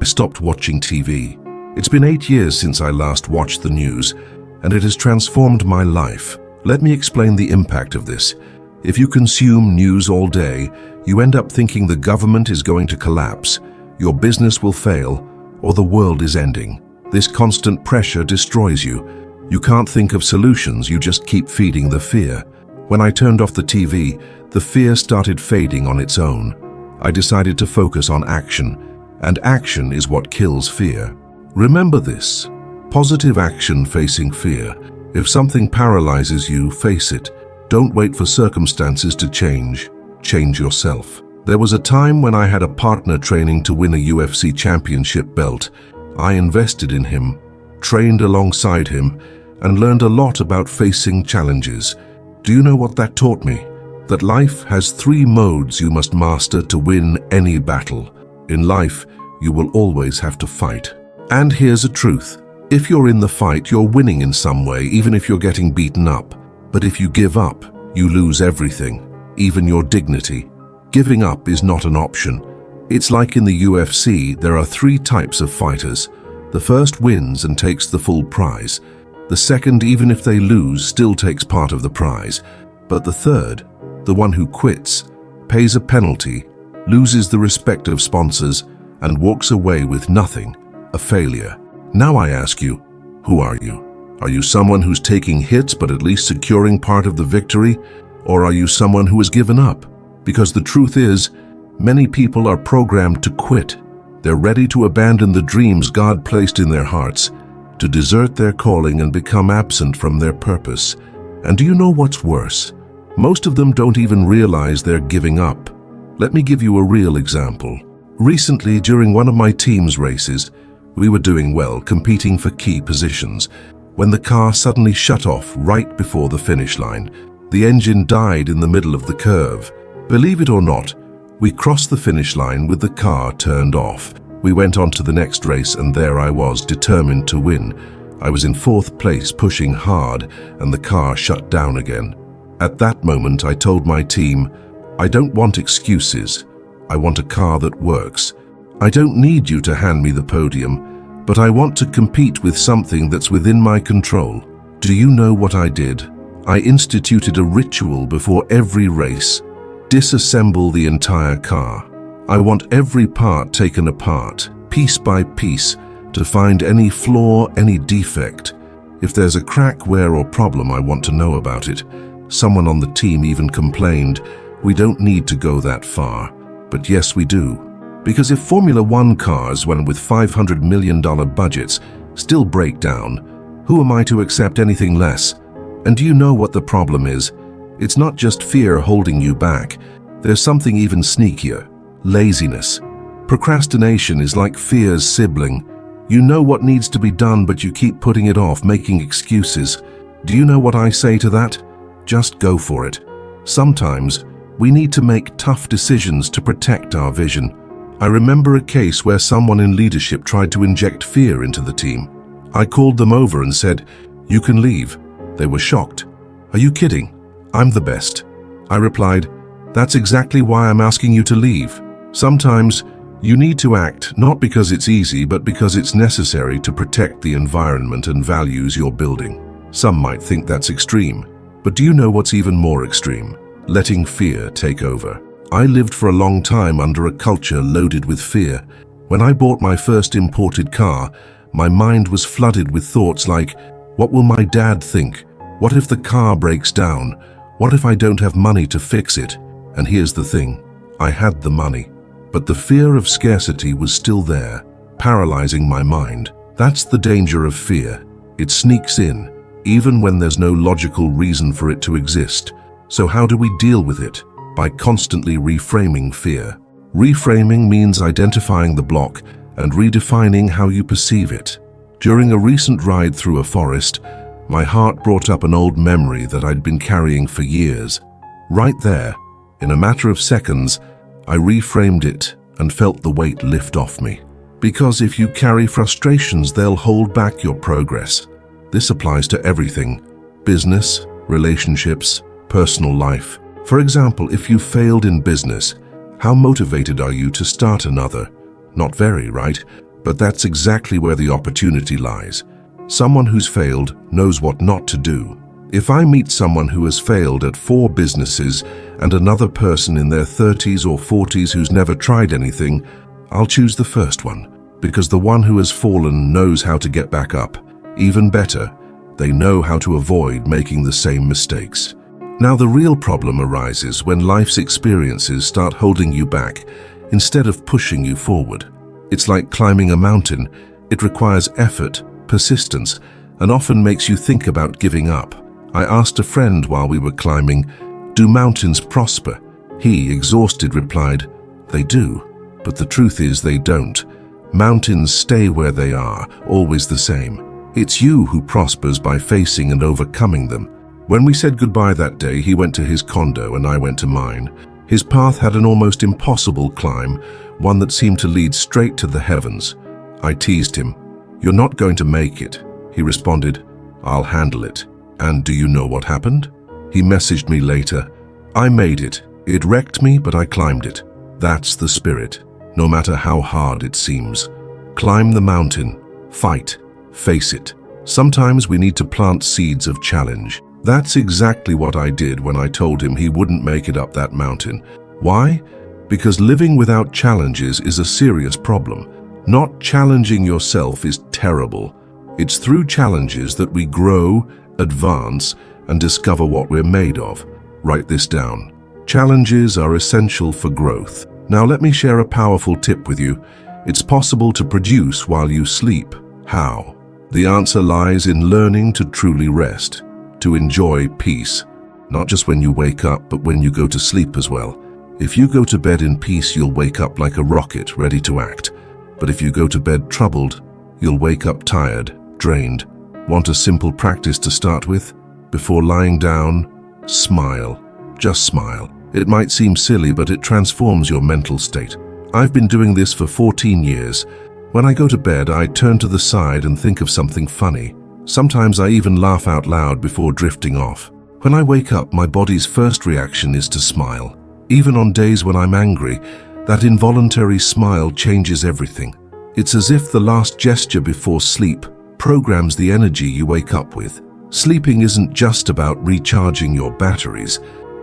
I stopped watching TV. It's been 8 years since I last watched the news, and it has transformed my life. Let me explain the impact of this. If you consume news all day, you end up thinking the government is going to collapse, your business will fail, or the world is ending. This constant pressure destroys you. You can't think of solutions, you just keep feeding the fear. When I turned off the TV, the fear started fading on its own. I decided to focus on action, and action is what kills fear. Remember this: positive action facing fear. If something paralyzes you, face it. Don't wait for circumstances to change. Change yourself. There was a time when I had a partner training to win a UFC championship belt. I invested in him, trained alongside him, and learned a lot about facing challenges. Do you know what that taught me? That life has 3 modes you must master to win any battle. In life, you will always have to fight. And here's a truth. If you're in the fight, you're winning in some way, even if you're getting beaten up. But if you give up, you lose everything, even your dignity. Giving up is not an option. It's like in the UFC, there are 3 types of fighters. The first wins and takes the full prize. The second, even if they lose, still takes part of the prize. But the third, the one who quits, pays a penalty, loses the respect of sponsors, and walks away with nothing, a failure. Now I ask you, who are you? Are you someone who's taking hits but at least securing part of the victory? Or are you someone who has given up? Because the truth is, many people are programmed to quit. They're ready to abandon the dreams God placed in their hearts, to desert their calling and become absent from their purpose. And do you know what's worse? Most of them don't even realize they're giving up. Let me give you a real example. Recently, during one of my team's races, we were doing well, competing for key positions, when the car suddenly shut off right before the finish line. The engine died in the middle of the curve. Believe it or not, we crossed the finish line with the car turned off. We went on to the next race, and there I was, determined to win. I was in 4th place, pushing hard, and the car shut down again. At that moment, I told my team, I don't want excuses. I want a car that works. I don't need you to hand me the podium, but I want to compete with something that's within my control. Do you know what I did? I instituted a ritual before every race. Disassemble the entire car. I want every part taken apart, piece by piece, to find any flaw, any defect. If there's a crack, wear, or problem, I want to know about it. Someone on the team even complained, we don't need to go that far. But yes, we do. Because if Formula One cars, when with $500 million budgets, still break down, who am I to accept anything less? And do you know what the problem is? It's not just fear holding you back. There's something even sneakier: laziness. Procrastination is like fear's sibling. You know what needs to be done, but you keep putting it off, making excuses. Do you know what I say to that? Just go for it. Sometimes, we need to make tough decisions to protect our vision. I remember a case where someone in leadership tried to inject fear into the team. I called them over and said, "You can leave." They were shocked. "Are you kidding? I'm the best." I replied, "That's exactly why I'm asking you to leave." Sometimes, you need to act not because it's easy, but because it's necessary to protect the environment and values you're building. Some might think that's extreme, but do you know what's even more extreme? Letting fear take over. I lived for a long time under a culture loaded with fear. When I bought my first imported car, my mind was flooded with thoughts like, what will my dad think? What if the car breaks down? What if I don't have money to fix it? And here's the thing, I had the money, but the fear of scarcity was still there, paralyzing my mind. That's the danger of fear. It sneaks in, even when there's no logical reason for it to exist. So how do we deal with it? By constantly reframing fear. Reframing means identifying the block and redefining how you perceive it. During a recent ride through a forest, my heart brought up an old memory that I'd been carrying for years. Right there, in a matter of seconds, I reframed it and felt the weight lift off me. Because if you carry frustrations, they'll hold back your progress. This applies to everything: business, relationships, personal life. For example, if you failed in business, how motivated are you to start another? Not very, right? But that's exactly where the opportunity lies. Someone who's failed knows what not to do. If I meet someone who has failed at 4 businesses and another person in their 30s or 40s who's never tried anything, I'll choose the first one, because the one who has fallen knows how to get back up. Even better, they know how to avoid making the same mistakes. Now, the real problem arises when life's experiences start holding you back instead of pushing you forward. It's like climbing a mountain. It requires effort, persistence, and often makes you think about giving up. I asked a friend while we were climbing, "Do mountains prosper?" He, exhausted, replied, "They do, but the truth is they don't. Mountains stay where they are, always the same. It's you who prospers by facing and overcoming them." When we said goodbye that day, he went to his condo and I went to mine. His path had an almost impossible climb, one that seemed to lead straight to the heavens. I teased him, "You're not going to make it." He responded, "I'll handle it." And do you know what happened? He messaged me later, "I made it. It wrecked me, but I climbed it." That's the spirit, no matter how hard it seems. Climb the mountain, fight, face it. Sometimes we need to plant seeds of challenge. That's exactly what I did when I told him he wouldn't make it up that mountain. Why? Because living without challenges is a serious problem. Not challenging yourself is terrible. It's through challenges that we grow, advance, and discover what we're made of. Write this down. Challenges are essential for growth. Now let me share a powerful tip with you. It's possible to produce while you sleep. How? The answer lies in learning to truly rest, to enjoy peace. Not just when you wake up, but when you go to sleep as well. If you go to bed in peace, you'll wake up like a rocket, ready to act. But if you go to bed troubled, you'll wake up tired, drained. Want a simple practice to start with? Before lying down, smile. Just smile. It might seem silly, but it transforms your mental state. I've been doing this for 14 years. When I go to bed, I turn to the side and think of something funny. Sometimes I even laugh out loud before drifting off. When I wake up, my body's first reaction is to smile. Even on days when I'm angry, that involuntary smile changes everything. It's as if the last gesture before sleep programs the energy you wake up with. Sleeping isn't just about recharging your batteries.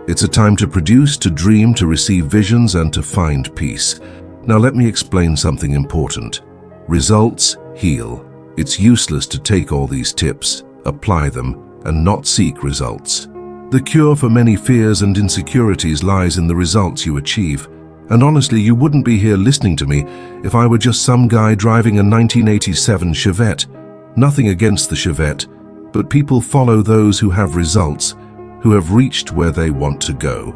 It's a time to produce, to dream, to receive visions, and to find peace. Now let me explain something important. Results heal. It's useless to take all these tips, apply them, and not seek results. The cure for many fears and insecurities lies in the results you achieve. And honestly, you wouldn't be here listening to me if I were just some guy driving a 1987 Chevette. Nothing against the Chevette, but people follow those who have results, who have reached where they want to go.